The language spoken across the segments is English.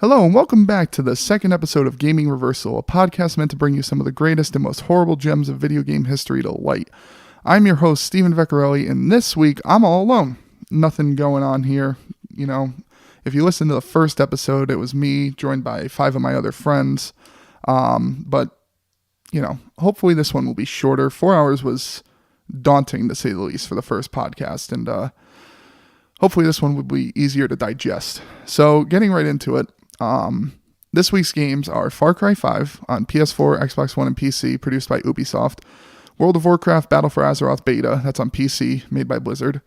Hello and welcome back to the second episode of Gaming Reversal, a podcast meant to bring you some of the greatest and most horrible gems of video game history to light. I'm your host, Stephen Vecchiarelli, and this week I'm all alone. Nothing going on here. You know, if you listen to the first episode, it was me joined by 5 of my other friends. But, you know, hopefully this one will be shorter. 4 hours was daunting, to say the least, for the first podcast, and hopefully this one will be easier to digest. So, getting right into it. This week's games are Far Cry 5 on PS4, Xbox One, and PC, produced by Ubisoft. World of Warcraft Battle for Azeroth Beta, that's on PC, made by Blizzard.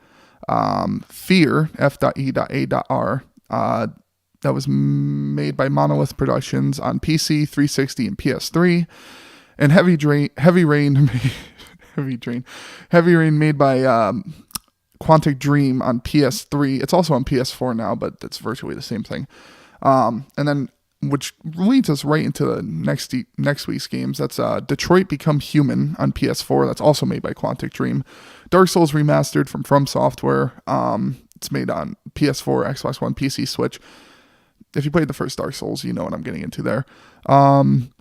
F.E.A.R, F.E.A.R, that was made by Monolith Productions on PC, 360, and PS3. And Heavy Rain made by Quantic Dream on PS3. It's also on PS4 now, but it's virtually the same thing. And then, which leads us right into the next week's games. That's Detroit Become Human on PS4. That's also made by Quantic Dream. Dark Souls Remastered from Software. It's made on PS4, Xbox One, PC, Switch. If you played the first Dark Souls, you know what I'm getting into there.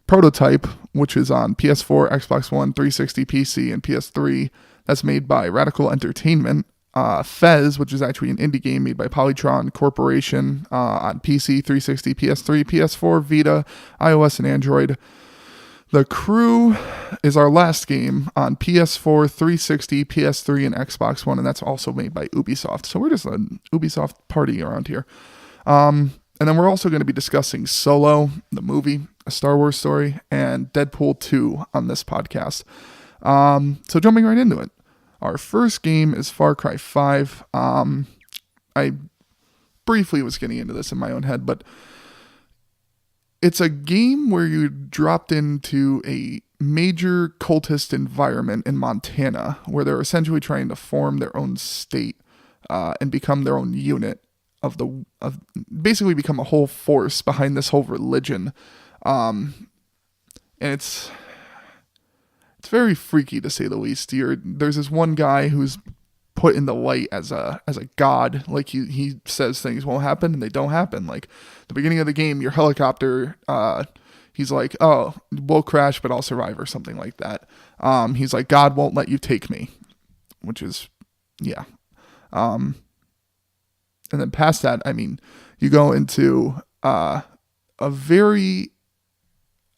Prototype, which is on PS4, Xbox One, 360, PC, and PS3. That's made by Radical Entertainment. F.E.A.R, which is actually an indie game made by Polytron Corporation on PC, 360, PS3, PS4, Vita, iOS, and Android. The Crew is our last game on PS4, 360, PS3, and Xbox One, and that's also made by Ubisoft. So we're just an Ubisoft party around here. And then we're also going to be discussing Solo, the movie, A Star Wars Story, and Deadpool 2 on this podcast. So jumping right into it. Our first game is Far Cry 5. I briefly was getting into this in my own head, but it's a game where you dropped into a major cultist environment in Montana, where they're essentially trying to form their own state and become their own unit of basically become a whole force behind this whole religion. And it's very freaky, to say the least. There's this one guy who's put in the light as a god. Like he says things won't happen and they don't happen. Like the beginning of the game, your helicopter, he's like, oh, we'll crash, but I'll survive, or something like that. He's like, God won't let you take me, which is, yeah. And then past that, I mean, you go into a very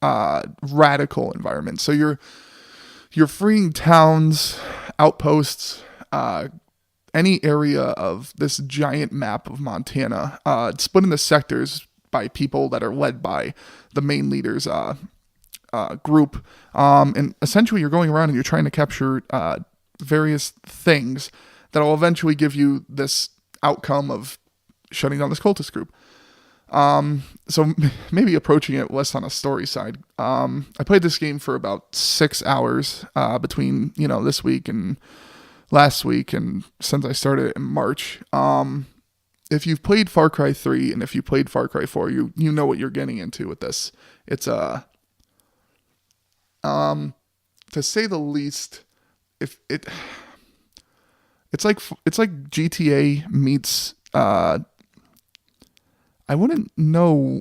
radical environment. So you're freeing towns, outposts, any area of this giant map of Montana, split into sectors by people that are led by the main leader's group. And essentially you're going around and you're trying to capture various things that will eventually give you this outcome of shutting down this cultist group. So maybe approaching it less on a story side. I played this game for about 6 hours, between, this week and last week, and since I started it in March. If you've played Far Cry 3 and if you played Far Cry 4, you know what you're getting into with this. It's to say the least, it's like GTA meets, I wouldn't know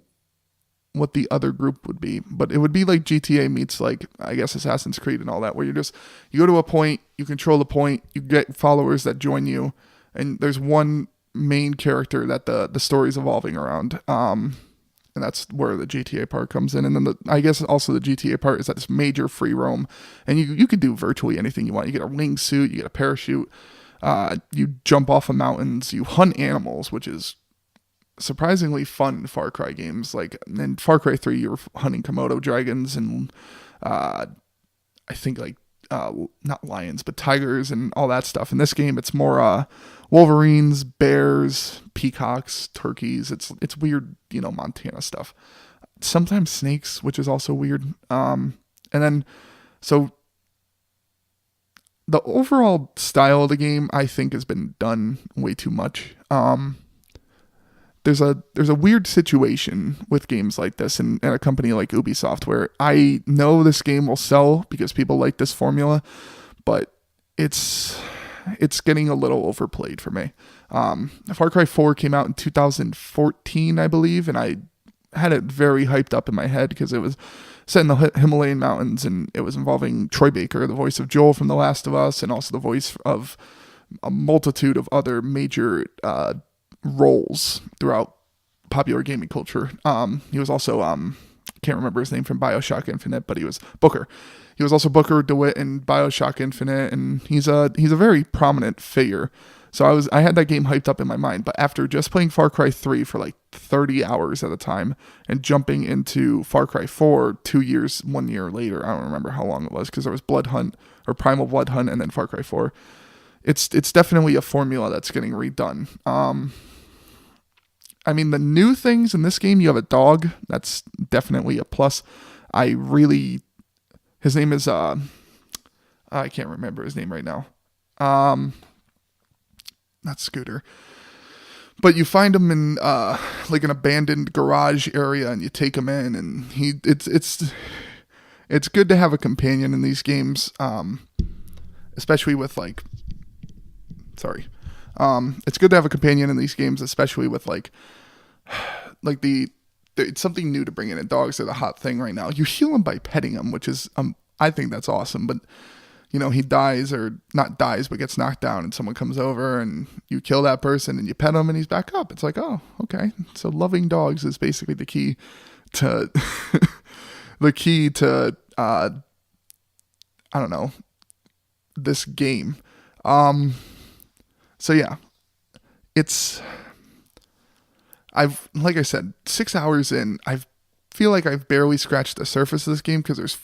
what the other group would be, but it would be like GTA meets, like, I guess, Assassin's Creed and all that, where you go to a point, you control the point, you get followers that join you, and there's one main character that the story's evolving around. And that's where the GTA part comes in. And then I guess also the GTA part is that it's major free roam, and you could do virtually anything you want. You get a wingsuit, you get a parachute, you jump off of mountains, you hunt animals, which is surprisingly fun in Far Cry games. Like in Far Cry 3, you were hunting Komodo dragons and I think not lions, but tigers and all that stuff. In this game, it's more wolverines, bears, peacocks, turkeys. It's weird, Montana stuff. Sometimes snakes, which is also weird. And then so the overall style of the game, I think, has been done way too much. There's a weird situation with games like this and a company like Ubisoft, where I know this game will sell because people like this formula, but it's getting a little overplayed for me. Far Cry 4 came out in 2014, I believe, and I had it very hyped up in my head because it was set in the Himalayan mountains, and it was involving Troy Baker, the voice of Joel from The Last of Us, and also the voice of a multitude of other major roles throughout popular gaming culture. He was also can't remember his name from BioShock Infinite, but he was Booker. He was also Booker DeWitt in BioShock Infinite, and he's a very prominent figure. So I had that game hyped up in my mind, but after just playing Far Cry 3 for like 30 hours at a time and jumping into Far Cry 4 1 year later, I don't remember how long it was because there was Blood Hunt or Primal Blood Hunt and then Far Cry 4. It's definitely a formula that's getting redone. I mean, the new things in this game, you have a dog. That's definitely a plus. His name is, I can't remember his name right now. Not Scooter. But you find him in, like an abandoned garage area and you take him in and it's good to have a companion in these games. Especially with it's good to have a companion in these games, especially with it's something new to bring in, and dogs are the hot thing right now. You heal him by petting him, which is, I think that's awesome, but he dies, or not dies, but gets knocked down, and someone comes over and you kill that person and you pet him and he's back up. It's like, oh, okay. So loving dogs is basically the key to, I don't know, this game. So yeah, like I said, 6 hours in, I feel like I've barely scratched the surface of this game because there's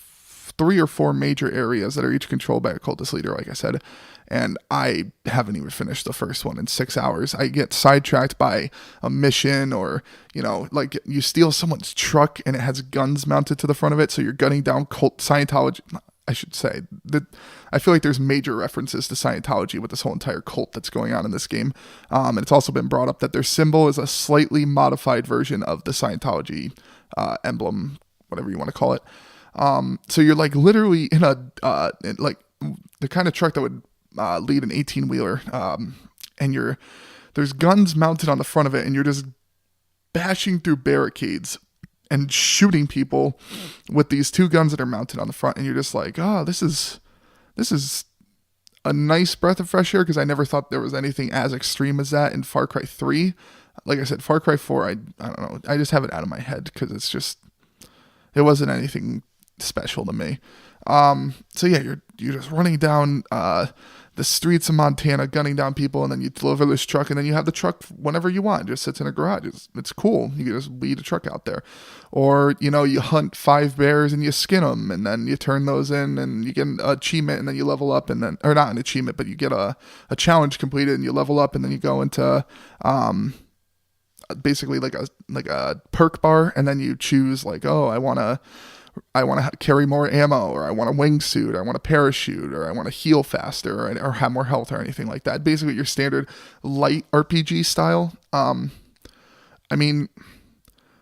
3 or 4 major areas that are each controlled by a cultist leader, like I said, and I haven't even finished the first one in 6 hours. I get sidetracked by a mission, or, like you steal someone's truck and it has guns mounted to the front of it, so you're gunning down cult Scientology. I should say that I feel like there's major references to Scientology with this whole entire cult that's going on in this game. And it's also been brought up that their symbol is a slightly modified version of the Scientology emblem, whatever you want to call it. So you're like literally in like the kind of truck that would lead an 18-wheeler, and there's guns mounted on the front of it, and you're just bashing through barricades and shooting people with these 2 guns that are mounted on the front, and you're just like, oh, this is a nice breath of fresh air, because I never thought there was anything as extreme as that in Far Cry 3. Like I said, Far Cry 4, I don't know, I just have it out of my head because it wasn't anything special to me. So yeah, you're just running down the streets of Montana, gunning down people, and then you deliver this truck, and then you have the truck whenever you want. It just sits in a garage. It's cool. You can just lead a truck out there. Or, you hunt 5 bears and you skin them, and then you turn those in, and you get an achievement, and then you level up, and then, or not an achievement, but you get a challenge completed, and you level up, and then you go into basically like a perk bar, and then you choose like, oh, I want to carry more ammo, or I want a wingsuit, or I want a parachute, or I want to heal faster, or have more health, or anything like that. Basically, your standard light RPG style. I mean,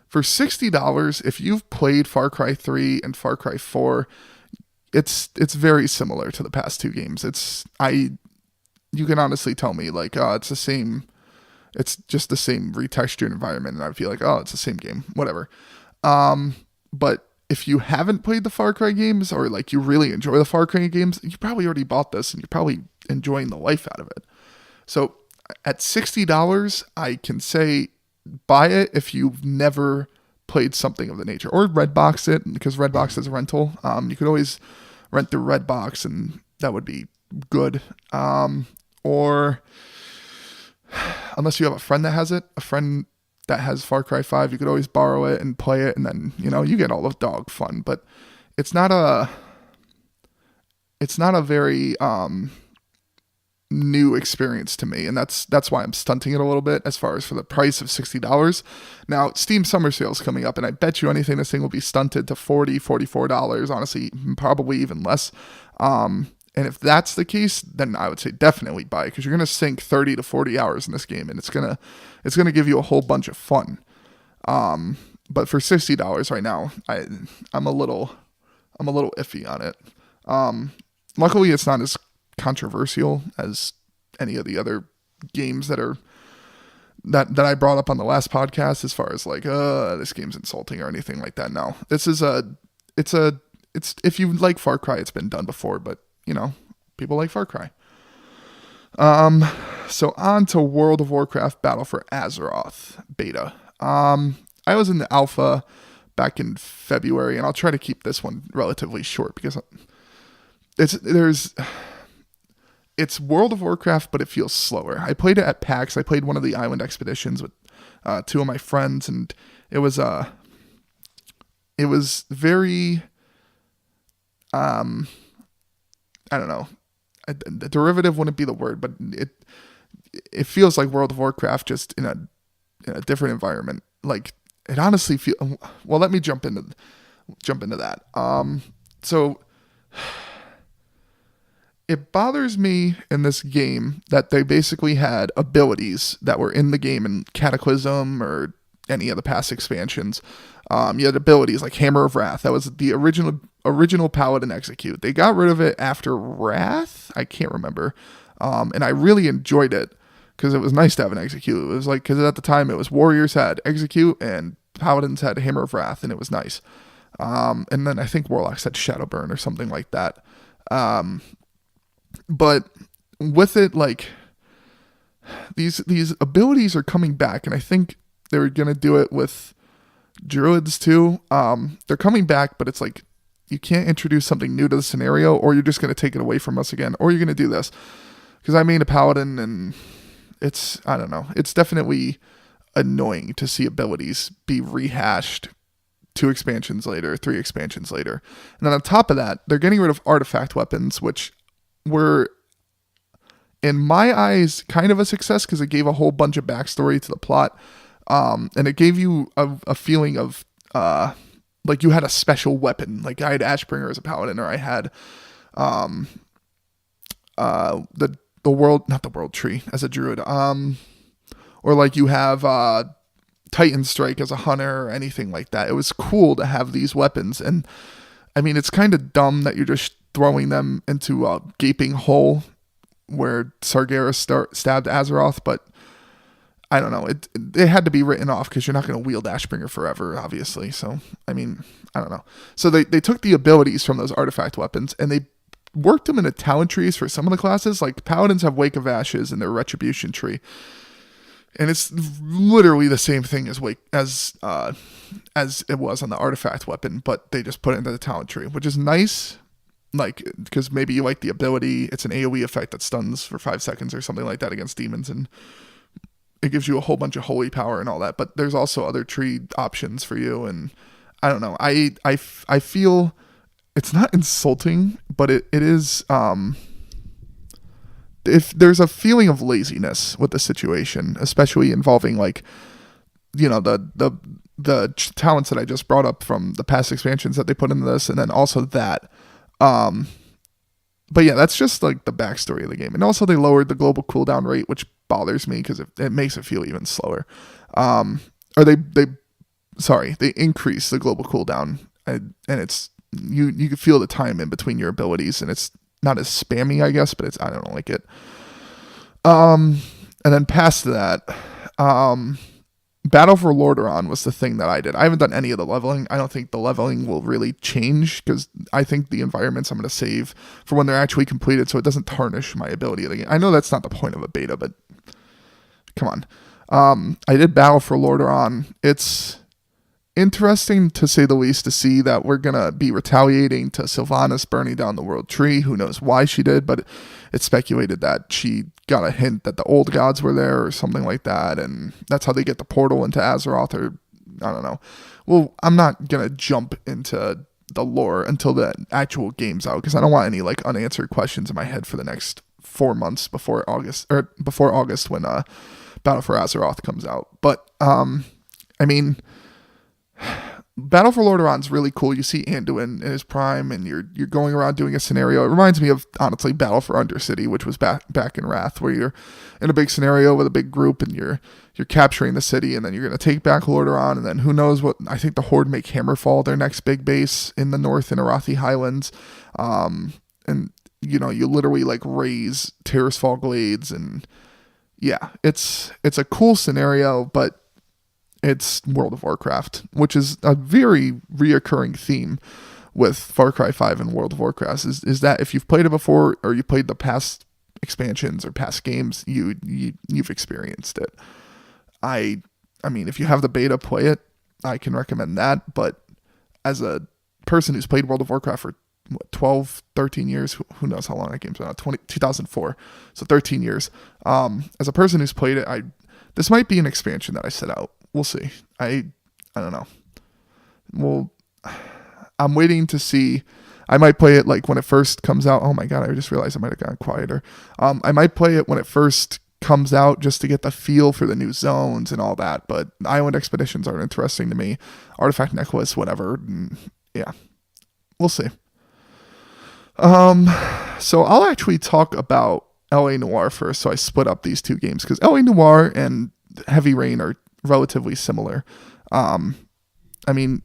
for $60, if you've played Far Cry 3 and Far Cry 4, it's very similar to the past 2 games. You can honestly tell me like, it's the same. It's just the same retextured environment, and I feel like, oh, it's the same game, whatever. But if you haven't played the Far Cry games, or like you really enjoy the Far Cry games, you probably already bought this and you're probably enjoying the life out of it. So at $60, I can say buy it if you've never played something of the nature, or Redbox it, because Redbox is a rental. You could always rent through Redbox, and that would be good. Or unless you have a friend that has it, a friend that has Far Cry 5, you could always borrow it and play it, and then, you get all of dog fun, but it's not a very new experience to me, and that's why I'm stunting it a little bit as far as for the price of $60. Now, Steam Summer Sale is coming up, and I bet you anything this thing will be stunted to $40, $44, honestly, probably even less. And if that's the case, then I would say definitely buy it, because you're going to sink 30 to 40 hours in this game, and it's going to give you a whole bunch of fun. But for $60 right now, I'm a little iffy on it. Luckily, it's not as controversial as any of the other games that are that I brought up on the last podcast as far as like, this game's insulting or anything like that. No, this is it's if you like Far Cry, it's been done before, but people like Far Cry. So on to World of Warcraft Battle for Azeroth beta. I was in the alpha back in February, and I'll try to keep this one relatively short because it's World of Warcraft, but it feels slower. I played it at PAX. I played one of the island expeditions with two of my friends, and it was very I don't know. A derivative wouldn't be the word, but it feels like World of Warcraft just in a different environment. Like it honestly feels. Well, let me jump into that. So it bothers me in this game that they basically had abilities that were in the game in Cataclysm or any of the past expansions. You had abilities like Hammer of Wrath. That was the original Paladin Execute. They got rid of it after Wrath. I can't remember. And I really enjoyed it because it was nice to have an Execute. It was like, because at the time it was Warriors had Execute and Paladins had Hammer of Wrath, and it was nice. And then I think Warlocks had Shadowburn or something like that. But with it, like these abilities are coming back, and I think they're gonna do it with Druids too. They're coming back, but it's like you can't introduce something new to the scenario, or you're just gonna take it away from us again, or you're gonna do this. Because I made a Paladin, and I don't know. It's definitely annoying to see abilities be rehashed 2 expansions later, 3 expansions later. And then on top of that, they're getting rid of artifact weapons, which were, in my eyes, kind of a success because it gave a whole bunch of backstory to the plot. And it gave you a feeling of like you had a special weapon. Like I had Ashbringer as a paladin, or I had the world, not the world tree as a druid. Or like you have Titan Strike as a hunter or anything like that. It was cool to have these weapons. And I mean, it's kind of dumb that you're just throwing them into a gaping hole where Sargeras stabbed Azeroth, but I don't know. It had to be written off because you're not going to wield Ashbringer forever, obviously. So, I mean, I don't know. So they took the abilities from those artifact weapons and they worked them into talent trees for some of the classes. Like Paladins have Wake of Ashes in their Retribution tree. And it's literally the same thing as it was on the artifact weapon, but they just put it into the talent tree, which is nice. Like, because maybe you like the ability. It's an AoE effect that stuns for 5 seconds or something like that against demons, and it gives you a whole bunch of holy power and all that. But there's also other tree options for you, and I don't know. I feel it's not insulting, but it is. If there's a feeling of laziness with the situation, especially involving like, the talents that I just brought up from the past expansions that they put into this, and then also that. But yeah, that's just like the backstory of the game. And also they lowered the global cooldown rate, which bothers me because it makes it feel even slower. Or they increased the global cooldown, and it's, you can feel the time in between your abilities, and it's not as spammy, I guess, but I don't like it. And then past that, Battle for Lordaeron was the thing that I did. I haven't done any of the leveling. I don't think the leveling will really change because I think the environments I'm going to save for when they're actually completed so it doesn't tarnish my ability of the game. I know that's not the point of a beta, but come on. I did Battle for Lordaeron. It's interesting to say the least to see that we're going to be retaliating to Sylvanas burning down the world tree. Who knows why she did, but it's speculated that she got a hint that the old gods were there or something like that, and that's how they get the portal into Azeroth, or I don't know. Well, I'm not going to jump into the lore until the actual game's out because I don't want any like unanswered questions in my head for the next 4 months before August when Battle for Azeroth comes out. But I mean, Battle for Lordaeron's really cool. You see Anduin in his prime, and you're going around doing a scenario. It reminds me of, honestly, Battle for Undercity, which was back in Wrath, where you're in a big scenario with a big group, and you're capturing the city, and then you're going to take back Lordaeron, and then who knows what. I think the Horde make Hammerfall their next big base in the north in Arathi Highlands, and you literally like raise Terrace Fall Glades, and yeah, it's a cool scenario, but it's World of Warcraft, which is a very reoccurring theme with Far Cry 5 and World of Warcraft is that if you've played it before or you played the past expansions or past games, you've experienced it. I mean, if you have the beta, play it. I can recommend that, but as a person who's played World of Warcraft for 12, 13 years, who knows how long that game's been out, 2004, so 13 years. As a person who's played it, this might be an expansion that I set out. We'll see. I don't know. Well, I'm waiting to see. I might play it like when it first comes out. Oh my god, I just realized I might have gotten quieter. I might play it when it first comes out just to get the feel for the new zones and all that. But island expeditions aren't interesting to me. Artifact necklace, whatever. Yeah, we'll see. So I'll actually talk about L.A. Noire first. So I split up these two games because L.A. Noire and Heavy Rain are relatively similar. I mean,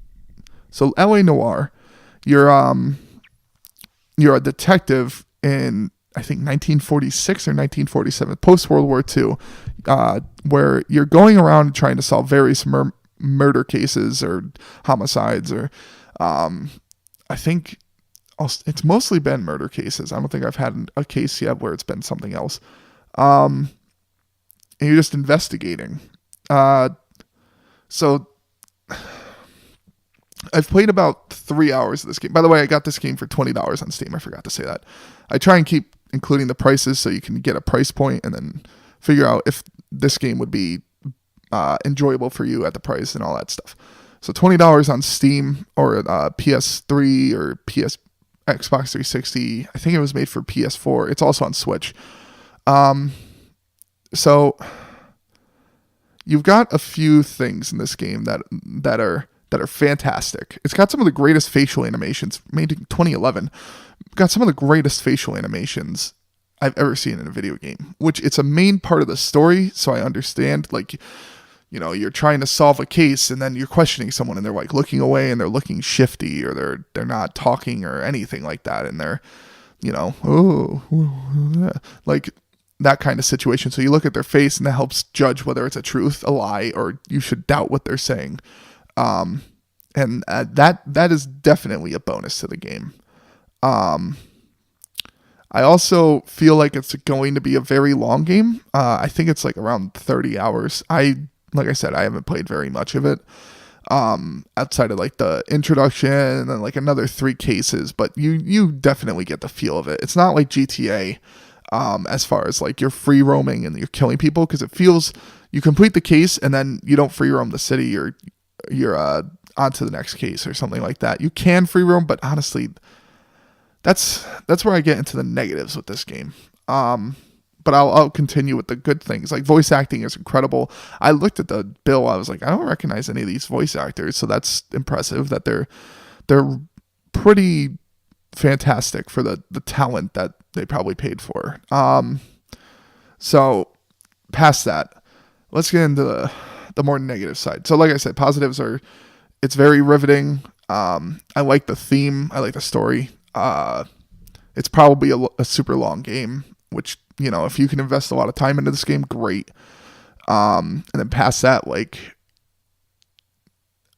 so L.A. Noire, you're a detective in I think 1946 or 1947, post World War II, where you're going around trying to solve various murder cases or homicides or I think it's mostly been murder cases. I don't think I've had a case yet where it's been something else. And you're just investigating. So I've played about 3 hours of this game. By the way, I got this game for $20 on Steam. I forgot to say that. I try and keep including the prices so you can get a price point and then figure out if this game would be enjoyable for you at the price and all that stuff. So $20 on Steam or PS3 or Xbox 360. I think it was made for PS4. It's also on Switch. So you've got a few things in this game that are fantastic. It's got some of the greatest facial animations made in 2011. Got some of the greatest facial animations I've ever seen in a video game, which it's a main part of the story. So I understand, like, you know, you're trying to solve a case and then you're questioning someone and they're like looking away and they're looking shifty or they're not talking or anything like that. And they're, you know, like that kind of situation. So you look at their face and that helps judge whether it's a truth, a lie, or you should doubt what they're saying. And that is definitely a bonus to the game. I also feel like it's going to be a very long game. I think it's like around 30 hours. Like I said, I haven't played very much of it. Outside of like the introduction and then like another 3 cases, but you definitely get the feel of it. It's not like GTA, as far as like you're free roaming and you're killing people, because it feels you complete the case and then you don't free roam the city, or you're on to the next case or something like that. You can free roam, but honestly, that's where I get into the negatives with this game. But I'll continue with the good things. Like voice acting is incredible. I looked at the bill. I was like, I don't recognize any of these voice actors. So that's impressive that they're pretty fantastic for the talent that they probably paid for. So past that, let's get into the more negative side. So like I said, positives are, it's very riveting. I like the theme. I like the story. It's probably a super long game, which, you know, if you can invest a lot of time into this game, great. And then past that, like,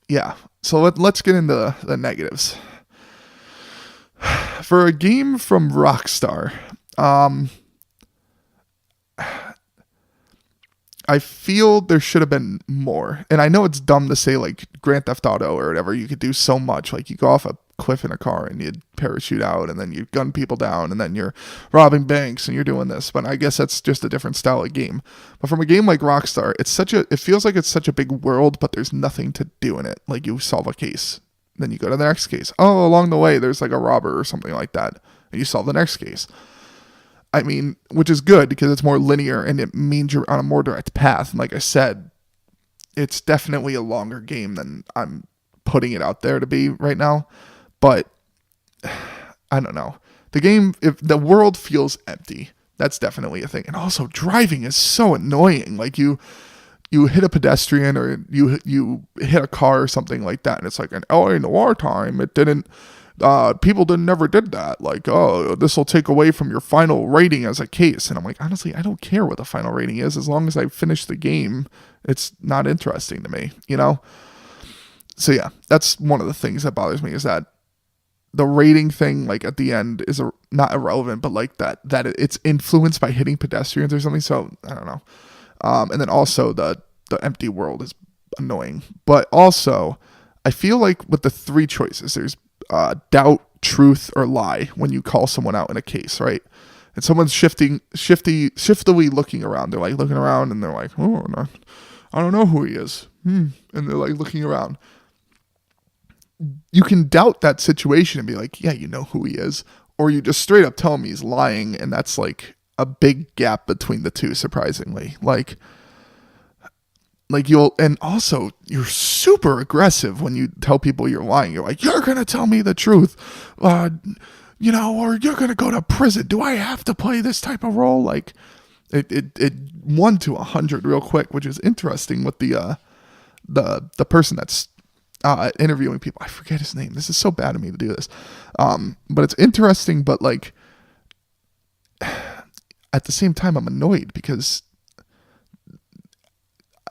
yeah. So let's get into the negatives. For a game from Rockstar, I feel there should have been more. And I know it's dumb to say like Grand Theft Auto or whatever, you could do so much. Like you go off a cliff in a car and you'd parachute out and then you gun people down and then you're robbing banks and you're doing this. But I guess that's just a different style of game. But from a game like Rockstar, it feels like it's such a big world, but there's nothing to do in it. Like you solve a case, then you go to the next case. Oh, along the way, there's like a robber or something like that. And you solve the next case. I mean, which is good because it's more linear and it means you're on a more direct path. And like I said, it's definitely a longer game than I'm putting it out there to be right now. But I don't know. The game, if the world feels empty, that's definitely a thing. And also driving is so annoying. Like you you hit a pedestrian or you hit a car or something like that, and it's like an LA Noire time. It didn't. People never did that. Like, oh, this will take away from your final rating as a case. And I'm like, honestly, I don't care what the final rating is. As long as I finish the game, it's not interesting to me, you know? So yeah, that's one of the things that bothers me, is that the rating thing, like at the end, is not irrelevant, but like that it's influenced by hitting pedestrians or something. So I don't know. And then also the empty world is annoying. But also, I feel like with the three choices, there's doubt, truth, or lie when you call someone out in a case, right? And someone's shiftily looking around. They're like looking around and they're like, oh, no, I don't know who he is. And they're like looking around. You can doubt that situation and be like, yeah, you know who he is. Or you just straight up tell him he's lying. And that's like a big gap between the two, surprisingly. Like and also you're super aggressive when you tell people you're lying. You're like, you're going to tell me the truth, or you're going to go to prison. Do I have to play this type of role? Like it 1 to 100 real quick, which is interesting with the person that's interviewing people. I forget his name. This is so bad of me to do this. But it's interesting, but like at the same time, I'm annoyed because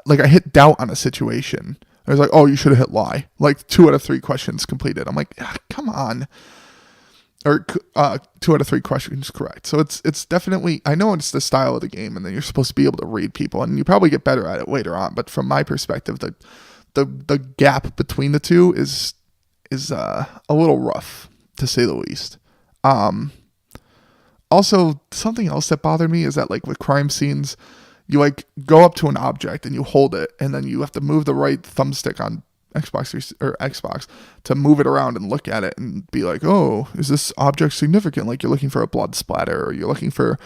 like I hit doubt on a situation. I was like, oh, you should have hit lie. Like 2 out of 3 questions completed. I'm like, come on. Or 2 out of 3 questions correct. So it's definitely, I know it's the style of the game, and then you're supposed to be able to read people, and you probably get better at it later on. But from my perspective, the gap between the two is a little rough, to say the least. Also, something else that bothered me is that like with crime scenes, you like go up to an object and you hold it, and then you have to move the right thumbstick on Xbox to move it around and look at it and be like, oh, is this object significant? Like you're looking for a blood splatter, or you're looking for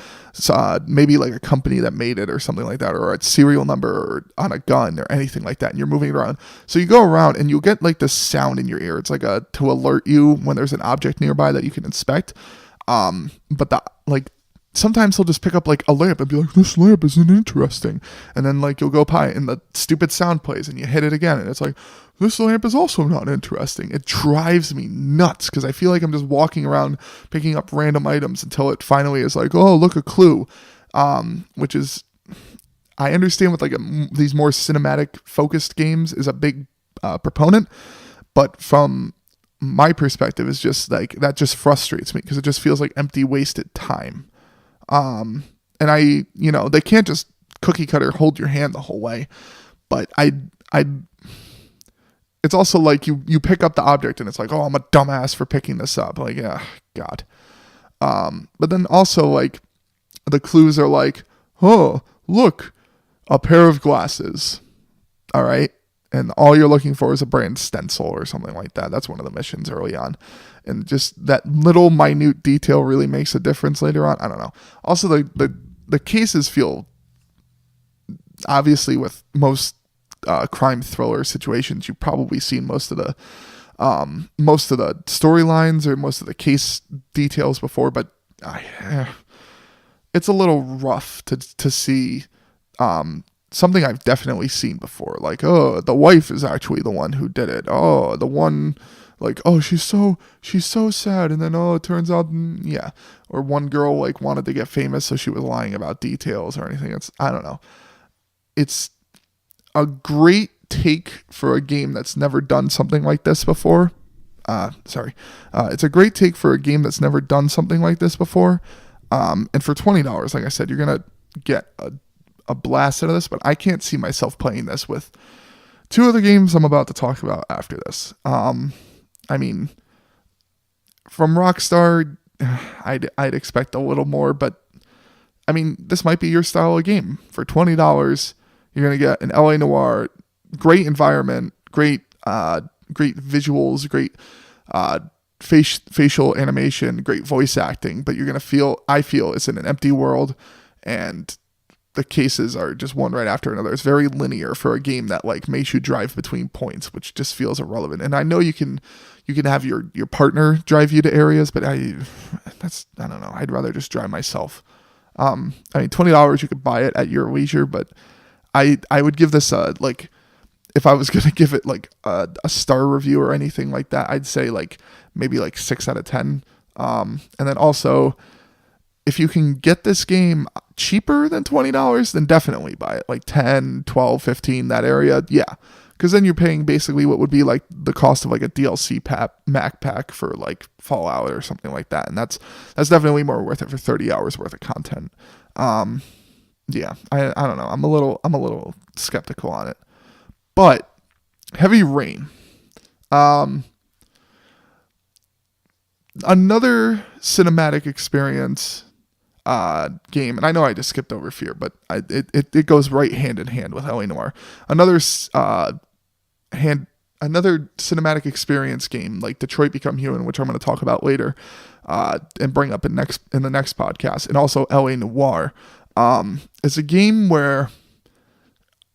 maybe like a company that made it or something like that, or a serial number or on a gun or anything like that, and you're moving it around. So you go around and you'll get like this sound in your ear. It's like to alert you when there's an object nearby that you can inspect. But sometimes he'll just pick up like a lamp and be like, this lamp isn't interesting. And then like you'll go by and the stupid sound plays and you hit it again. And it's like, this lamp is also not interesting. It drives me nuts because I feel like I'm just walking around picking up random items until it finally is like, oh, look, a clue. Which is, I understand with like these more cinematic focused games is a big proponent. But from my perspective, is just like, that just frustrates me because it just feels like empty, wasted time. And they can't just cookie cutter hold your hand the whole way, but it's also like you pick up the object and it's like, oh, I'm a dumbass for picking this up. Like, yeah, God. But then also like the clues are like, oh, look, a pair of glasses. All right. And all you're looking for is a brand stencil or something like that. That's one of the missions early on. And just that little minute detail really makes a difference later on. I don't know. Also, the cases feel, obviously with most crime thriller situations, you've probably seen most of the storylines or most of the case details before, but it's a little rough to see something I've definitely seen before. Like, oh, the wife is actually the one who did it. Oh, the one, like, oh, she's so sad. And then, oh, it turns out, yeah. Or one girl, like, wanted to get famous, so she was lying about details or anything. I don't know. It's a great take for a game that's never done something like this before. It's a great take for a game that's never done something like this before. And for $20, like I said, you're going to get a blast out of this, but I can't see myself playing this with 2 other games I'm about to talk about after this. I mean, from Rockstar, I'd expect a little more, but I mean, this might be your style of game. For $20, you're going to get an LA Noire, great environment, great visuals, great facial animation, great voice acting, but you're going to I feel it's in an empty world, and the cases are just one right after another. It's very linear for a game that like makes you drive between points, which just feels irrelevant. And I know you can have your partner drive you to areas, but I don't know. I'd rather just drive myself. I mean, $20, you could buy it at your leisure, but I would give this like, if I was gonna give it like a star review or anything like that, I'd say like maybe like 6 out of 10. And then also, if you can get this game cheaper than $20, then definitely buy it. Like 10, 12, 15, that area, yeah. Because then you're paying basically what would be like the cost of like a DLC Mac pack for like Fallout or something like that, and that's definitely more worth it for 30 hours worth of content. Yeah, I don't know. I'm a little skeptical on it. But Heavy Rain, another cinematic experience game, and I know I just skipped over F.E.A.R, but it goes right hand in hand with L.A. Noire. Another cinematic experience game like Detroit Become Human, which I'm going to talk about later, and bring up in the next podcast, and also L.A. Noire. It's a game where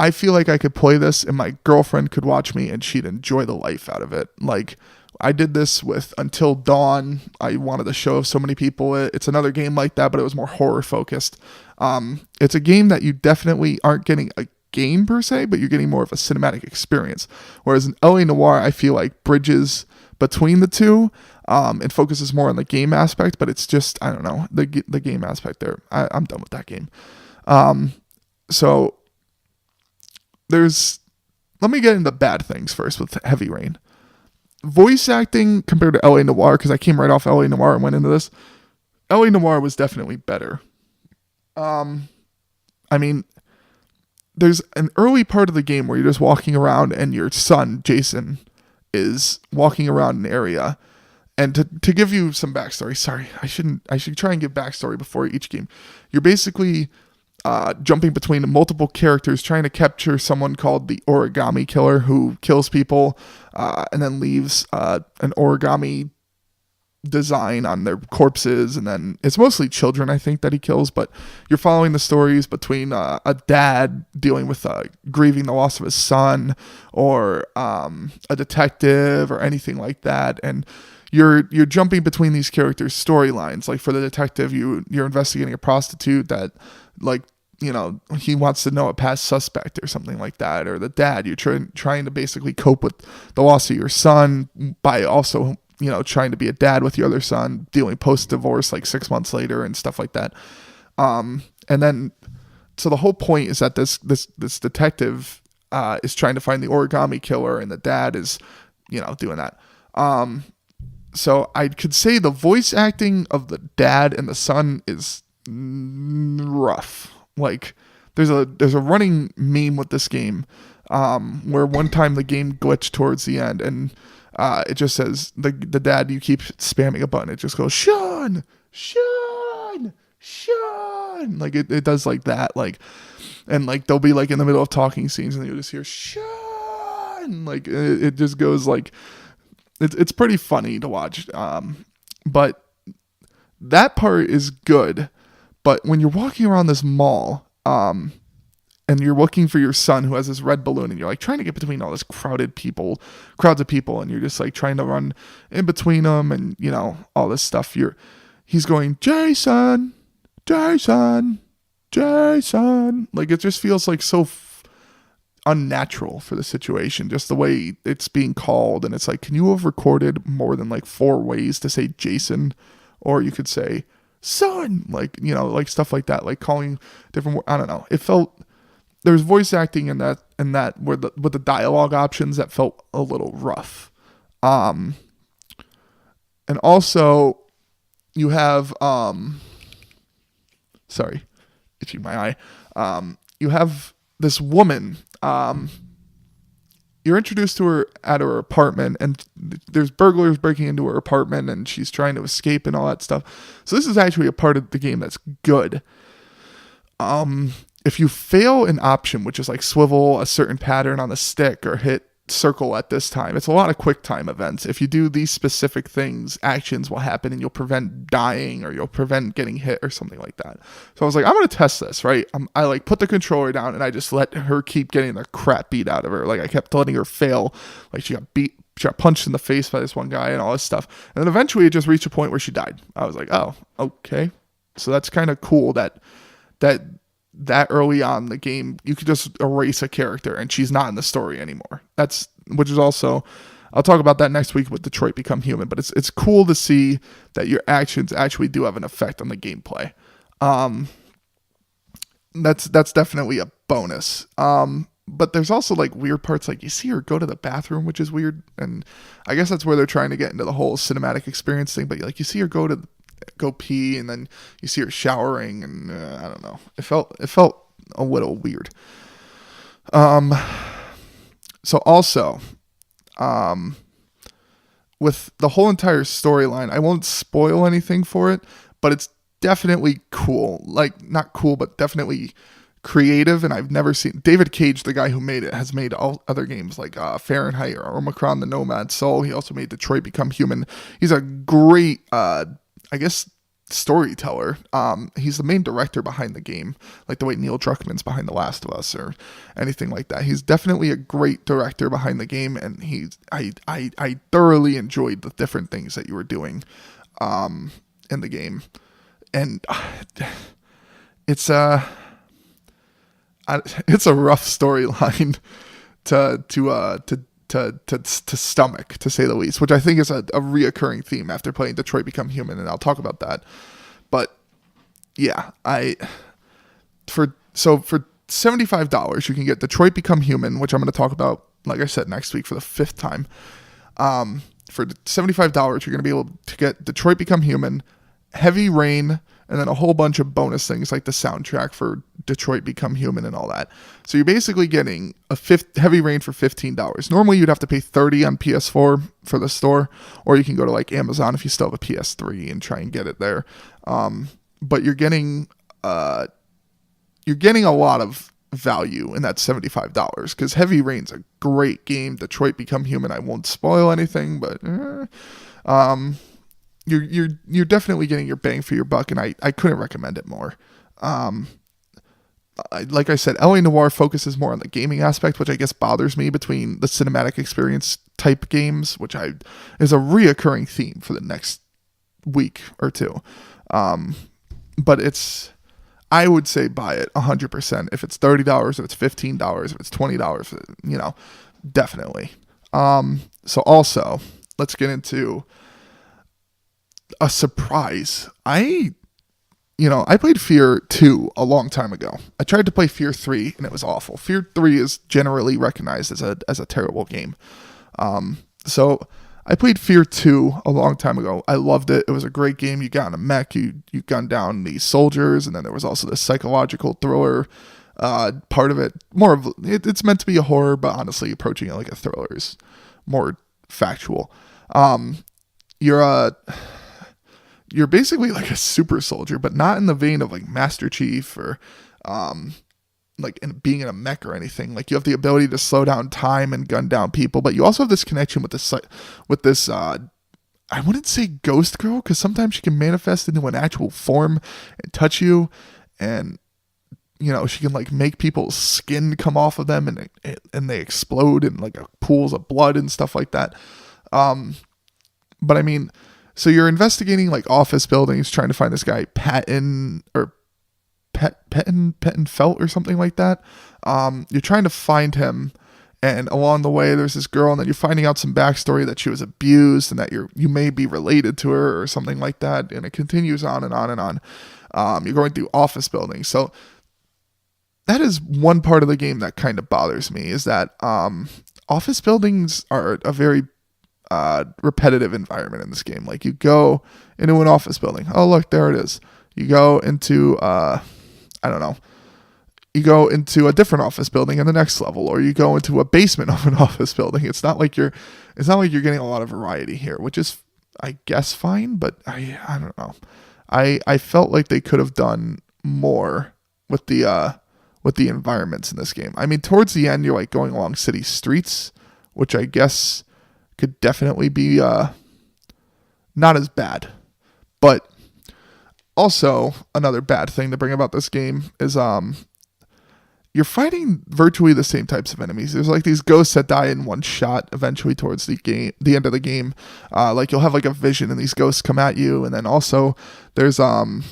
I feel like I could play this and my girlfriend could watch me and she'd enjoy the life out of it. Like, I did this with Until Dawn. I wanted to show so many people it. It's another game like that, but it was more horror focused. It's a game that you definitely aren't getting a game per se, but you're getting more of a cinematic experience. Whereas in L.A. Noire, I feel like bridges between the two. It focuses more on the game aspect, but it's just, I don't know, the game aspect there. I'm done with that game. So let me get into bad things first with Heavy Rain. Voice acting compared to L.A. Noire, because I came right off L.A. Noire and went into this. L.A. Noire was definitely better. I mean, there's an early part of the game where you're just walking around and your son, Jason, is walking around an area. And to give you some backstory, sorry, I should try and give backstory before each game. You're basically jumping between multiple characters trying to capture someone called the Origami Killer, who kills people and then leaves an origami design on their corpses, and then it's mostly children, I think, that he kills. But you're following the stories between a dad dealing with grieving the loss of his son, or a detective, or anything like that, and you're jumping between these characters' storylines. Like for the detective, you're investigating a prostitute that, like, you know, he wants to know a past suspect or something like that. Or the dad, you're trying to basically cope with the loss of your son by also, you know, trying to be a dad with your other son, dealing post-divorce like 6 months later and stuff like that. And then, so the whole point is that this detective is trying to find the origami killer, and the dad is, you know, doing that. So I could say the voice acting of the dad and the son is rough. Like, there's a running meme with this game, where one time the game glitched towards the end, and it just says the dad, you keep spamming a button, it just goes Sean. Like it does like that, like, and like they'll be like in the middle of talking scenes and you'll just hear Sean. Like it just goes like, it's pretty funny to watch. But that part is good. But when you're walking around this mall, and you're looking for your son who has this red balloon, and you're like trying to get between all this crowds of people, and you're just like trying to run in between them, and you know, all this stuff. He's going, Jason. Like, it just feels like so unnatural for the situation, just the way it's being called. And it's like, can you have recorded more than like 4 ways to say Jason? Or you could say son, like, you know, like stuff like that, like calling different, I don't know. It felt, there's voice acting in that where with the dialogue options that felt a little rough. And also you have, sorry, itching my eye. You have this woman, you're introduced to her at her apartment, and there's burglars breaking into her apartment, and she's trying to escape and all that stuff. So this is actually a part of the game that's good. If you fail an option, which is like swivel a certain pattern on the stick or hit circle at this time, it's a lot of quick time events. If you do these specific things, actions will happen and you'll prevent dying, or you'll prevent getting hit or something like that. So I was like, I'm going to test this, right? I like put the controller down and I just let her keep getting the crap beat out of her. Like, I kept letting her fail. Like, she got punched in the face by this one guy and all this stuff. And then eventually it just reached a point where she died. I was like, oh, okay. So that's kind of cool that that early on in the game, you could just erase a character and she's not in the story anymore. Which is also, I'll talk about that next week with Detroit Become Human, but it's cool to see that your actions actually do have an effect on the gameplay. That's definitely a bonus. But there's also like weird parts, like you see her go to the bathroom, which is weird, and I guess that's where they're trying to get into the whole cinematic experience thing. But like you see her go pee, and then you see her showering, and I don't know. It felt a little weird. So also, with the whole entire storyline, I won't spoil anything for it, but it's definitely cool. Like, not cool, but definitely creative. And I've never seen David Cage, the guy who made it, has made all other games like Fahrenheit or Omicron the Nomad Soul. He also made Detroit Become Human. He's a great, I guess, storyteller. He's the main director behind the game, like the way Neil Druckmann's behind The Last of Us or anything like that. He's definitely a great director behind the game, and I thoroughly enjoyed the different things that you were doing in the game. And it's a rough storyline to stomach, to say the least, which I think is a reoccurring theme after playing Detroit Become Human, and I'll talk about that. But yeah, for $75 you can get Detroit Become Human, which I'm going to talk about, like I said, next week for the 5th time. For $75 you're going to be able to get Detroit Become Human, Heavy Rain, and then a whole bunch of bonus things like the soundtrack for Detroit Become Human and all that. So you're basically getting Heavy Rain for $15. Normally you'd have to pay $30 on PS4 for the store, or you can go to like Amazon if you still have a PS3 and try and get it there. But you're getting a lot of value in that $75, because Heavy Rain's a great game. Detroit Become Human, I won't spoil anything, but you're definitely getting your bang for your buck, and I couldn't recommend it more. Like I said, L.A. Noire focuses more on the gaming aspect, which I guess bothers me between the cinematic experience type games, which is a reoccurring theme for the next week or two. But I would say buy it 100%. If it's $30, if it's $15, if it's $20, definitely. So also, let's get into a surprise. I played F.E.A.R 2 a long time ago. I tried to play F.E.A.R 3 and it was awful. F.E.A.R 3 is generally recognized as a terrible game. So I played F.E.A.R 2 a long time ago. I loved it. It was a great game. You got in a mech, you gunned down these soldiers, and then there was also the psychological thriller part of it. It's meant to be a horror, but honestly, approaching it like a thriller is more factual. You're basically like a super soldier, but not in the vein of like Master Chief or being in a mech or anything. Like, you have the ability to slow down time and gun down people, but you also have this connection with this I wouldn't say ghost girl, because sometimes she can manifest into an actual form and touch you, and she can like make people's skin come off of them and they explode in like pools of blood and stuff like that. But I mean, so you're investigating like office buildings, trying to find this guy Patton Felt or something like that. You're trying to find him, and along the way there's this girl, and then you're finding out some backstory that she was abused and that you may be related to her or something like that, and it continues on and on and on. You're going through office buildings. So that is one part of the game that kind of bothers me, is that office buildings are a very repetitive environment in this game. Like, you go into an office building, oh look, there it is. You go into you go into a different office building in the next level, or you go into a basement of an office building. It's not like you're getting a lot of variety here, which is, I guess, fine, but I don't know. I felt like they could have done more with the environments in this game. I mean, towards the end, you're like going along city streets, which I guess could definitely be not as bad. But also, another bad thing to bring about this game is you're fighting virtually the same types of enemies. There's like these ghosts that die in one shot eventually towards the end of the game. Like, you'll have like a vision and these ghosts come at you, and then also there's like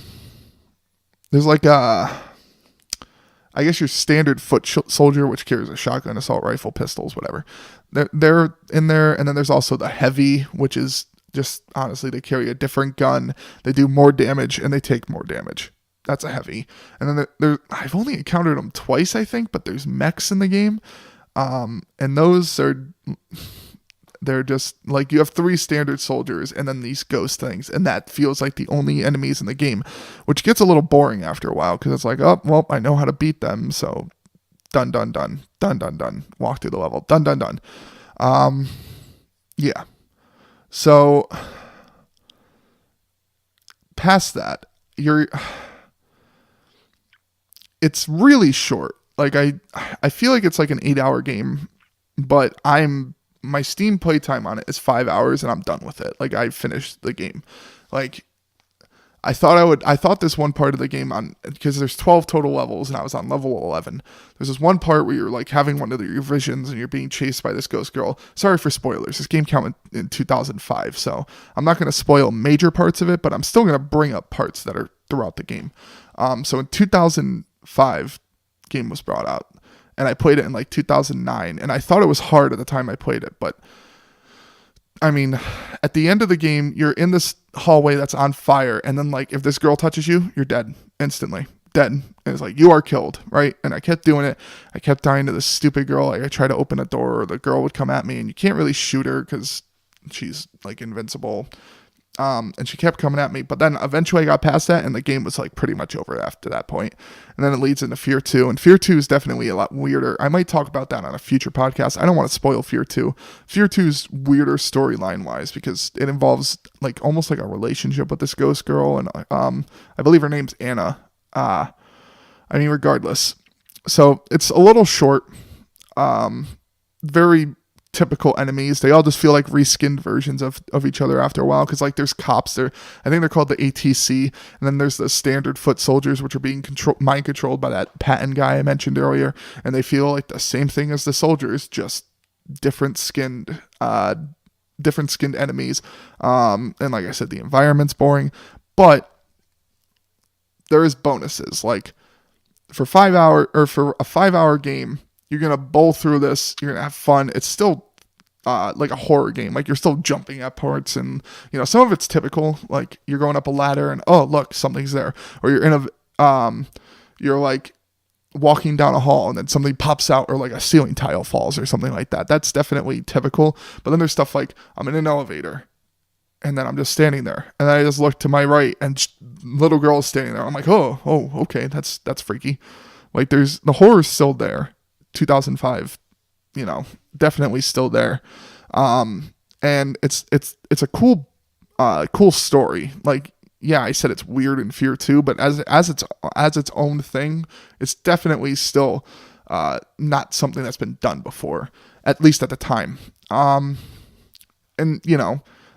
I guess your standard foot soldier, which carries a shotgun, assault rifle, pistols, whatever. They're in there, and then there's also the heavy, which is just honestly they carry a different gun. They do more damage and they take more damage. That's a heavy. And then I've only encountered them twice, I think, but there's mechs in the game, and those are. They're just like you have 3 standard soldiers and then these ghost things, and that feels like the only enemies in the game, which gets a little boring after a while because it's like, oh well, I know how to beat them, so done, walk through the level, done. Yeah. So past that, it's really short. Like I feel like it's like an 8-hour game, but my Steam playtime on it is 5 hours and I'm done with it. Like I finished the game. Like I thought this one part of the game because there's 12 total levels and I was on level 11. There's this one part where you're like having one of your visions and you're being chased by this ghost girl. Sorry for spoilers. This game came out in 2005, so I'm not going to spoil major parts of it, but I'm still going to bring up parts that are throughout the game. So in 2005, game was brought out, and I played it in like 2009, and I thought it was hard at the time I played it, but I mean, at the end of the game, you're in this hallway that's on fire, and then like if this girl touches you, you're dead instantly. Dead. And it's like, you are killed, right? And I kept doing it. I kept dying to this stupid girl. Like I tried to open a door, or the girl would come at me, and you can't really shoot her because she's like invincible. And she kept coming at me, but then eventually I got past that and the game was like pretty much over after that point. And then it leads into F.E.A.R 2, and F.E.A.R 2 is definitely a lot weirder. I might talk about that on a future podcast. I don't want to spoil F.E.A.R 2. F.E.A.R 2 is weirder storyline wise because it involves like almost like a relationship with this ghost girl, and I believe her name's Anna. Regardless. So it's a little short. Very typical enemies. They all just feel like reskinned versions of each other after a while, because like there's cops there. I think they're called the ATC, and then there's the standard foot soldiers, which are being mind controlled by that Patton guy I mentioned earlier, and they feel like the same thing as the soldiers, just different skinned enemies. And like I said, the environment's boring, but there is bonuses. Like for a 5-hour game, you're gonna bowl through this. You're gonna have fun. It's still like a horror game. Like you're still jumping at parts, and you know some of it's typical. Like you're going up a ladder, and oh look, something's there. Or you're in you're like walking down a hall, and then something pops out, or like a ceiling tile falls, or something like that. That's definitely typical. But then there's stuff like I'm in an elevator, and then I'm just standing there, and then I just look to my right, and little girl is standing there. I'm like, oh, okay, that's freaky. Like there's the horror's still there. 2005, definitely still there. And it's a cool story. Like, yeah, I said it's weird in F.E.A.R 2, but as its own thing, it's definitely still not something that's been done before, at least at the time. And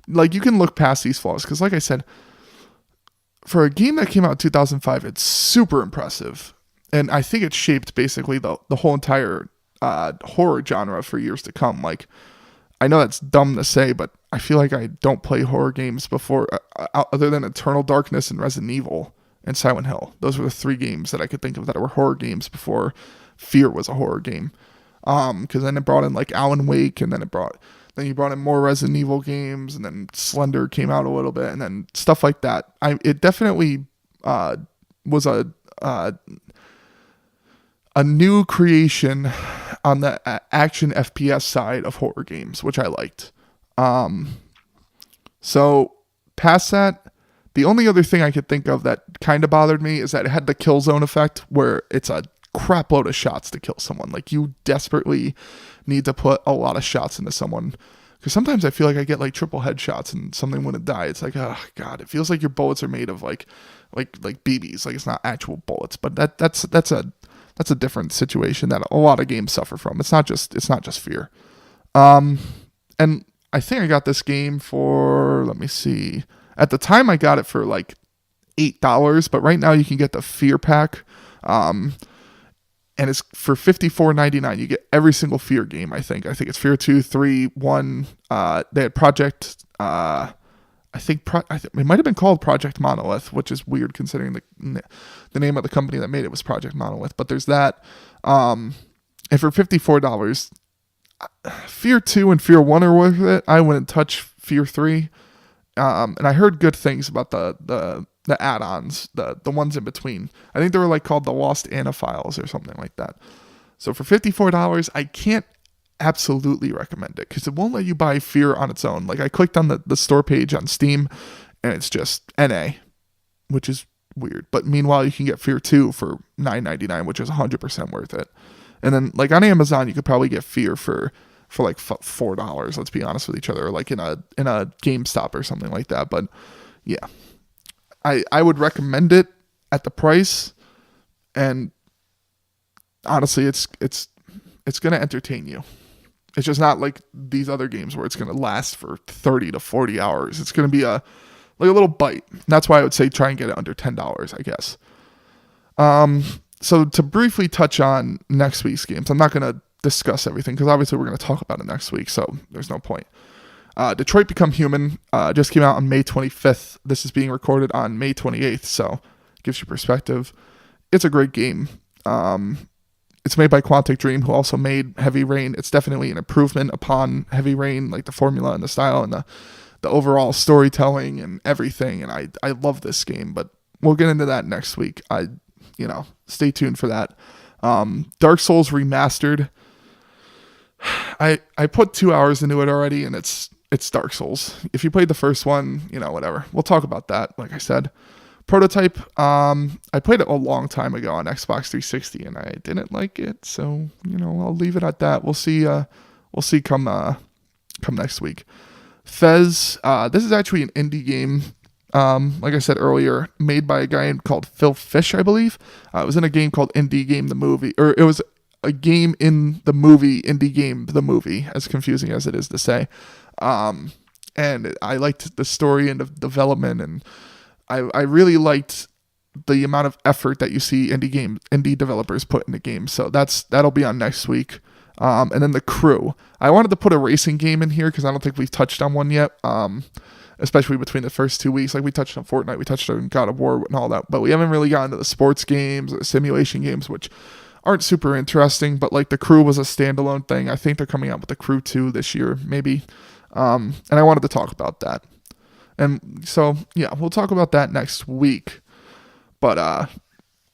like you can look past these flaws, because like I said, for a game that came out in 2005, it's super impressive. And I think it shaped basically the whole entire horror genre for years to come. Like, I know that's dumb to say, but I feel like I don't play horror games before, other than Eternal Darkness and Resident Evil and Silent Hill. Those were the 3 games that I could think of that were horror games before F.E.A.R was a horror game. Because then it brought in like Alan Wake, and then you brought in more Resident Evil games, and then Slender came out a little bit, and then stuff like that. It definitely was a new creation on the action FPS side of horror games, which I liked. So past that, the only other thing I could think of that kind of bothered me is that it had the kill zone effect, where it's a crap load of shots to kill someone. Like you desperately need to put a lot of shots into someone, because sometimes I feel like I get like triple headshots and something wouldn't die. It's like, oh god, it feels like your bullets are made of like BBs. Like it's not actual bullets, but that's a different situation that a lot of games suffer from. It's not just F.E.A.R. And I think I got this game for, let me see. At the time I got it for like $8, but right now you can get the F.E.A.R pack. And it's for $54.99. You get every single F.E.A.R game, I think. I think it's F.E.A.R 2, 3, 1. They had Project it might have been called Project Monolith, which is weird considering the name of the company that made it was Project Monolith. But there's that. And for $54, F.E.A.R 2 and F.E.A.R 1 are worth it. I wouldn't touch F.E.A.R 3. And I heard good things about the add-ons, the ones in between. I think they were like called the Lost Anna Files or something like that. So for $54, I can't absolutely recommend it because it won't let you buy F.E.A.R on its own. Like I clicked on the store page on Steam and it's just NA, which is weird. But meanwhile, you can get F.E.A.R 2 for $9.99, which is 100% worth it. And then like on Amazon, you could probably get F.E.A.R for like $4. Let's be honest with each other, or like in a GameStop or something like that. But yeah, I would recommend it at the price, and honestly, it's gonna entertain you. It's just not like these other games where it's gonna last for 30 to 40 hours. It's gonna be a little bite. And that's why I would say try and get it under $10, I guess. So to briefly touch on next week's games, I'm not gonna discuss everything because obviously we're gonna talk about it next week, so there's no point. Detroit Become Human just came out on May 25th. This is being recorded on May 28th, so it gives you perspective. It's a great game. It's made by Quantic Dream, who also made Heavy Rain. It's definitely an improvement upon Heavy Rain, like the formula and the style and the overall storytelling and everything. And I love this game, but we'll get into that next week. Stay tuned for that. Dark Souls Remastered. I put 2 hours into it already, and it's Dark Souls. If you played the first one, whatever. We'll talk about that, like I said. Prototype, I played it a long time ago on Xbox 360, and I didn't like it, so, I'll leave it at that. We'll see come next week. F.E.A.R, this is actually an indie game, like I said earlier, made by a guy called Phil Fish, I believe. It was in a game called Indie Game the Movie, or it was a game in the movie, Indie Game the Movie, as confusing as it is to say. And I liked the story and the development, and I really liked the amount of effort that you see indie developers put in the game. So that'll be on next week. And then The Crew. I wanted to put a racing game in here because I don't think we've touched on one yet. Especially between the first 2 weeks. Like we touched on Fortnite, we touched on God of War and all that, but we haven't really gotten to the sports games, the simulation games, which aren't super interesting. But like The Crew was a standalone thing. I think they're coming out with The Crew 2 this year, maybe. And I wanted to talk about that. And so, yeah, we'll talk about that next week. But,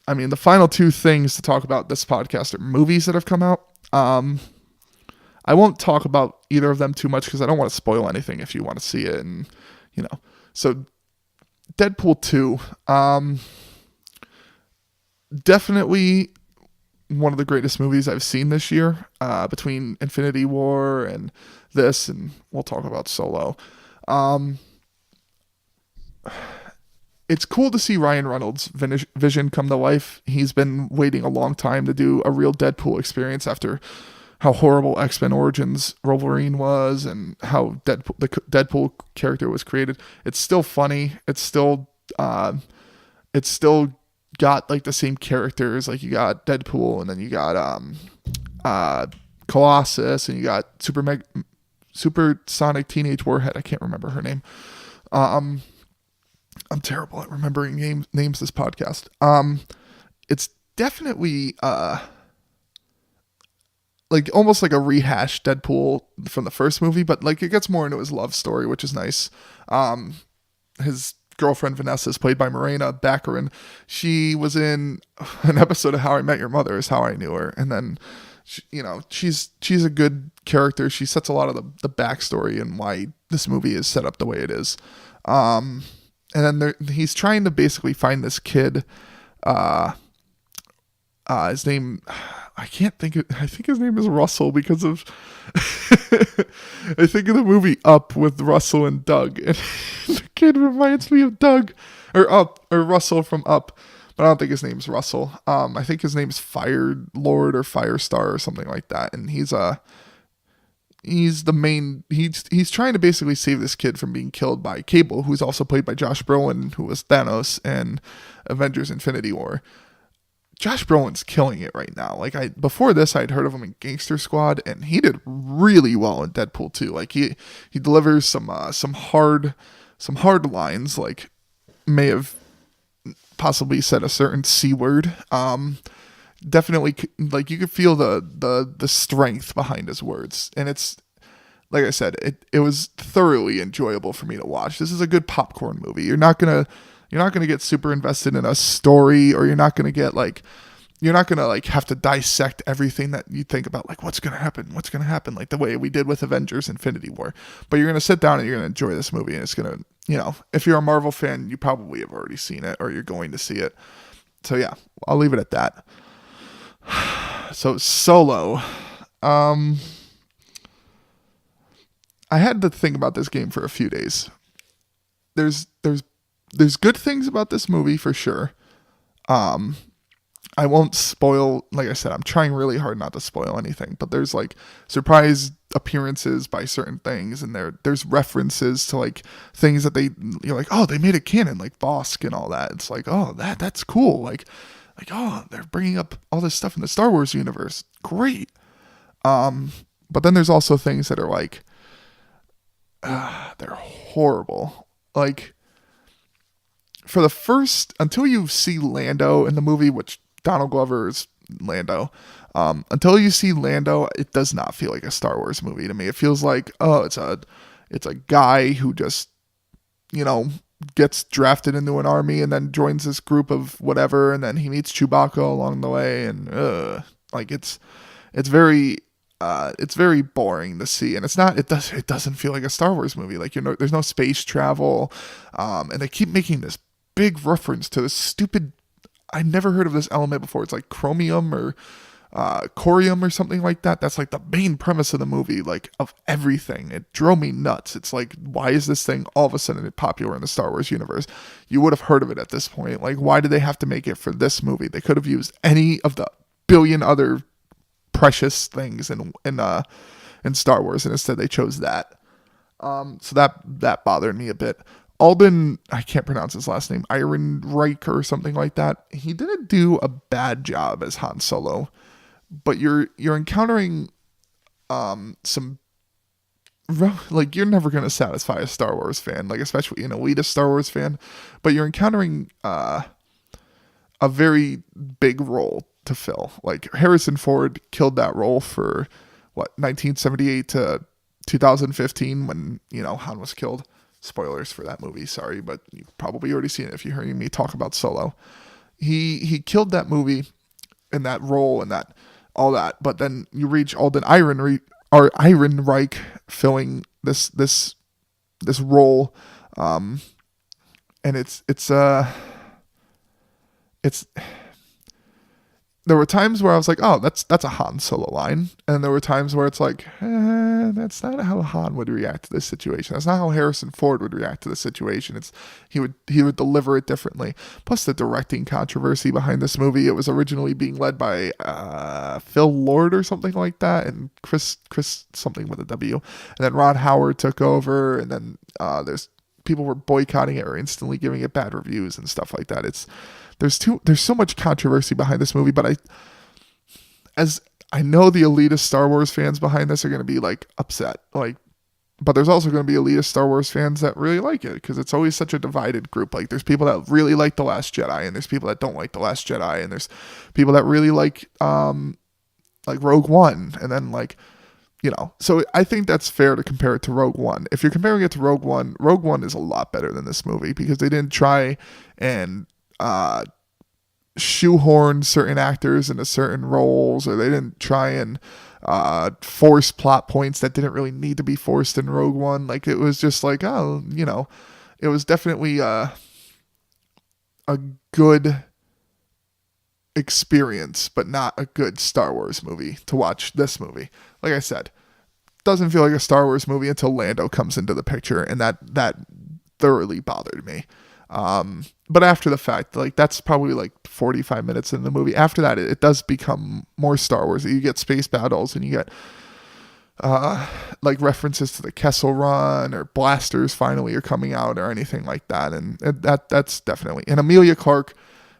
the final two things to talk about this podcast are movies that have come out. I won't talk about either of them too much because I don't want to spoil anything if you want to see it. And, so Deadpool 2, definitely one of the greatest movies I've seen this year, between Infinity War and this, and we'll talk about Solo. It's cool to see Ryan Reynolds' vision come to life. He's been waiting a long time to do a real Deadpool experience after how horrible X-Men Origins Wolverine was and how the Deadpool character was created. It's still funny. It's still got like the same characters. Like you got Deadpool, and then you got Colossus, and you got Supersonic Teenage Warhead. I can't remember her name. I'm terrible at remembering names this podcast. It's definitely like almost like a rehashed Deadpool from the first movie, but like it gets more into his love story, which is nice. His girlfriend Vanessa is played by Morena Baccarin. She was in an episode of How I Met Your Mother is how I knew her. And then she's a good character. She sets a lot of the backstory and why this movie is set up the way it is. And then he's trying to basically find this kid. His name, I think his name is Russell because of, I think of the movie Up with Russell and Doug. And the kid reminds me of Doug, or Russell from Up. But I don't think his name's Russell. I think his name's Fire Lord or Firestar or something like that. And he's the main, he's trying to basically save this kid from being killed by Cable, who's also played by Josh Brolin, who was Thanos in Avengers Infinity War. Josh Brolin's killing it right now. Like before this, I'd heard of him in Gangster Squad, and he did really well in Deadpool 2. Like he delivers some hard hard lines, like may have possibly said a certain C word. Definitely, like, you could feel the strength behind his words, and it's like I said, it was thoroughly enjoyable for me to watch. This is a good popcorn movie. You're not gonna get super invested in a story, or you're not gonna like have to dissect everything that you think about, like what's gonna happen, like the way we did with Avengers Infinity War. But you're gonna sit down and you're gonna enjoy this movie, and it's gonna, if you're a Marvel fan, you probably have already seen it, or you're going to see it. So yeah, I'll leave it at that. So Solo, I had to think about this game for a few days. There's good things about this movie for sure. I won't spoil, like I said, I'm trying really hard not to spoil anything, but there's like surprise appearances by certain things, and there's references to like things that you're like, oh, they made it canon, like Bosk and all that. It's like, oh, that's cool. Like, oh, they're bringing up all this stuff in the Star Wars universe. Great. But then there's also things that are like, they're horrible. Like, for the first, until you see Lando in the movie, which Donald Glover is Lando, until you see Lando, it does not feel like a Star Wars movie to me. It feels like, oh, it's a guy who just, gets drafted into an army and then joins this group of whatever, and then he meets Chewbacca along the way, and like it's very boring to see, and it doesn't feel like a Star Wars movie. Like, there's no space travel, and they keep making this big reference to this stupid, I never heard of this element before. It's like chromium or corium or something like that. That's like the main premise of the movie, like of everything. It drove me nuts. It's like, why is this thing all of a sudden popular in the Star Wars universe? You would have heard of it at this point. Like, why did they have to make it for this movie? They could have used any of the billion other precious things in Star Wars, and instead they chose that. So that bothered me a bit. Alden, I can't pronounce his last name, Ehrenreich or something like that. He didn't do a bad job as Han Solo, but you're encountering some, like, you're never going to satisfy a Star Wars fan, like especially an elitist Star Wars fan, but you're encountering a very big role to fill. Like, Harrison Ford killed that role for 1978 to 2015 when Han was killed. Spoilers for that movie, sorry, but you've probably already seen it if you're hearing me talk about Solo. He killed that movie in that role and that all that, but then you reach Alden Ehrenreich filling this role, and it's there were times where I was like, oh, that's a Han Solo line. And there were times where it's like, that's not how Han would react to this situation. That's not how Harrison Ford would react to this situation. He would deliver it differently. Plus the directing controversy behind this movie. It was originally being led by Phil Lord or something like that, and Chris something with a W. And then Ron Howard took over, and then there's people were boycotting it or instantly giving it bad reviews and stuff like that. There's so much controversy behind this movie, but I know the elitist Star Wars fans behind this are going to be like upset, like, but there's also going to be elitist Star Wars fans that really like it, because it's always such a divided group. Like, there's people that really like The Last Jedi, and there's people that don't like The Last Jedi, and there's people that really like Rogue One, and then so I think that's fair to compare it to Rogue One. If you're comparing it to Rogue One is a lot better than this movie, because they didn't try and shoehorn certain actors into certain roles, or they didn't try and force plot points that didn't really need to be forced in Rogue One. Like, it was just like, oh, it was definitely a good experience, but not a good Star Wars movie to watch this movie. Like I said, doesn't feel like a Star Wars movie until Lando comes into the picture, and that thoroughly bothered me. But after the fact, like, that's probably like 45 minutes in the movie. After that, it does become more Star Wars. You get space battles, and you get like references to the Kessel Run, or blasters finally are coming out, or anything like that. And that's definitely. And Emilia Clarke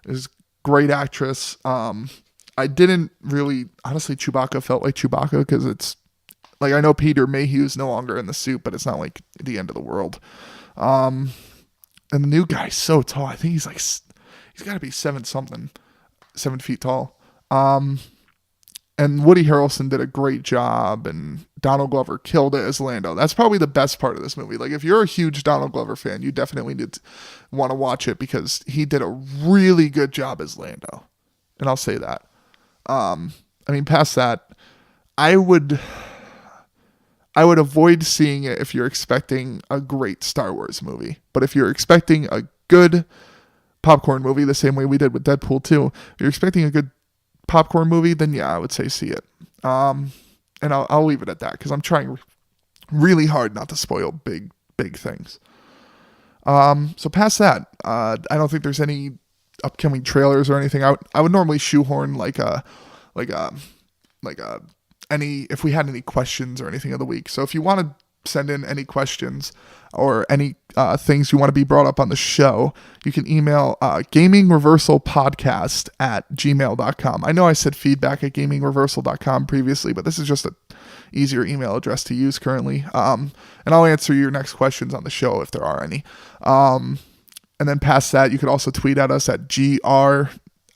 is great actress. I didn't really, honestly, Chewbacca felt like Chewbacca, because it's Like, I know Peter Mayhew's no longer in the suit, but it's not like the end of the world. And the new guy's so tall. I think he's like, he's got to be 7 feet tall. And Woody Harrelson did a great job, and Donald Glover killed it as Lando. That's probably the best part of this movie. Like, if you're a huge Donald Glover fan, you definitely need to want to watch it because he did a really good job as Lando. And I'll say that. I mean, past that, I would avoid seeing it if you're expecting a great Star Wars movie. But if you're expecting a good popcorn movie, the same way we did with Deadpool 2, if you're expecting a good popcorn movie, then yeah, I would say see it. And I'll leave it at that because I'm trying really hard not to spoil big things. So past that, I don't think there's any upcoming trailers or anything. I would normally shoehorn if we had any questions or anything of the week. So if you want to send in any questions or any things you want to be brought up on the show, you can email gamingreversalpodcast@gmail.com. I know I said feedback@gamingreversal.com previously, but this is just an easier email address to use currently. And I'll answer your next questions on the show if there are any. And then past that, you could also tweet at us at GR,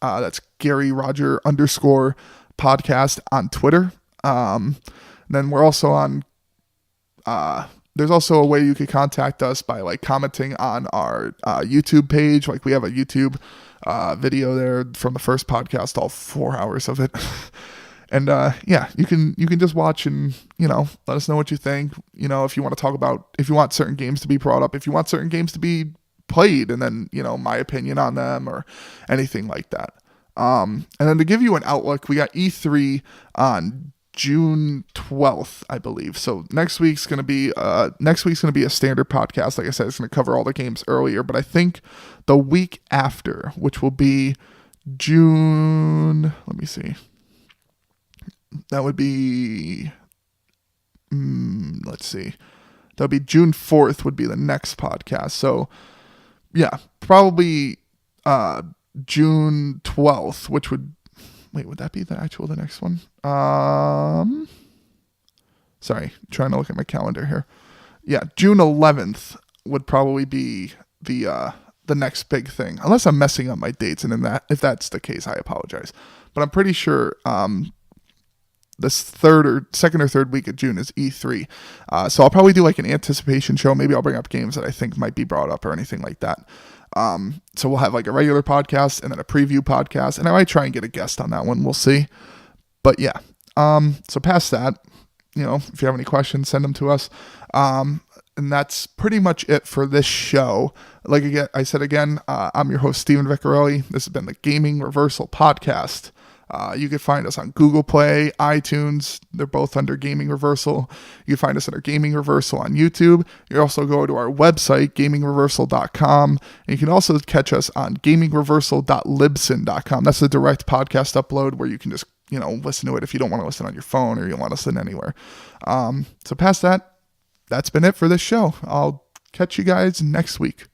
that's Gary Roger _podcast on Twitter. Then we're also on, there's also a way you could contact us by like commenting on our YouTube page. Like we have a YouTube video there from the first podcast, all 4 hours of it. And yeah, you can just watch and, let us know what you think. If you want to talk about, if you want certain games to be brought up, if you want certain games to be played, and then, my opinion on them or anything like that. And then to give you an outlook, we got E3 on June 12th, I believe. So next week's going to be a standard podcast. Like I said, it's going to cover all the games earlier, but I think the week after, which will be June, let me see. That would be, let's see. That would be June 4th would be the next podcast. So yeah, probably, June 12th, which would that be the next one? Sorry, trying to look at my calendar here. Yeah, June 11th would probably be the next big thing, unless I'm messing up my dates. And if that's the case, I apologize. But I'm pretty sure this second or third week of June is E3. So I'll probably do like an anticipation show. Maybe I'll bring up games that I think might be brought up or anything like that. So we'll have like a regular podcast and then a preview podcast, and I might try and get a guest on that one. We'll see. But yeah. So past that, if you have any questions, send them to us. And that's pretty much it for this show. Like I said again, I'm your host, Steven Vecchiarelli. This has been the Gaming Reversal Podcast. You can find us on Google Play, iTunes. They're both under Gaming Reversal. You can find us under Gaming Reversal on YouTube. You can also go to our website, gamingreversal.com. And you can also catch us on gamingreversal.libsyn.com. That's a direct podcast upload where you can just, listen to it if you don't want to listen on your phone or you want to listen anywhere. So past that, that's been it for this show. I'll catch you guys next week.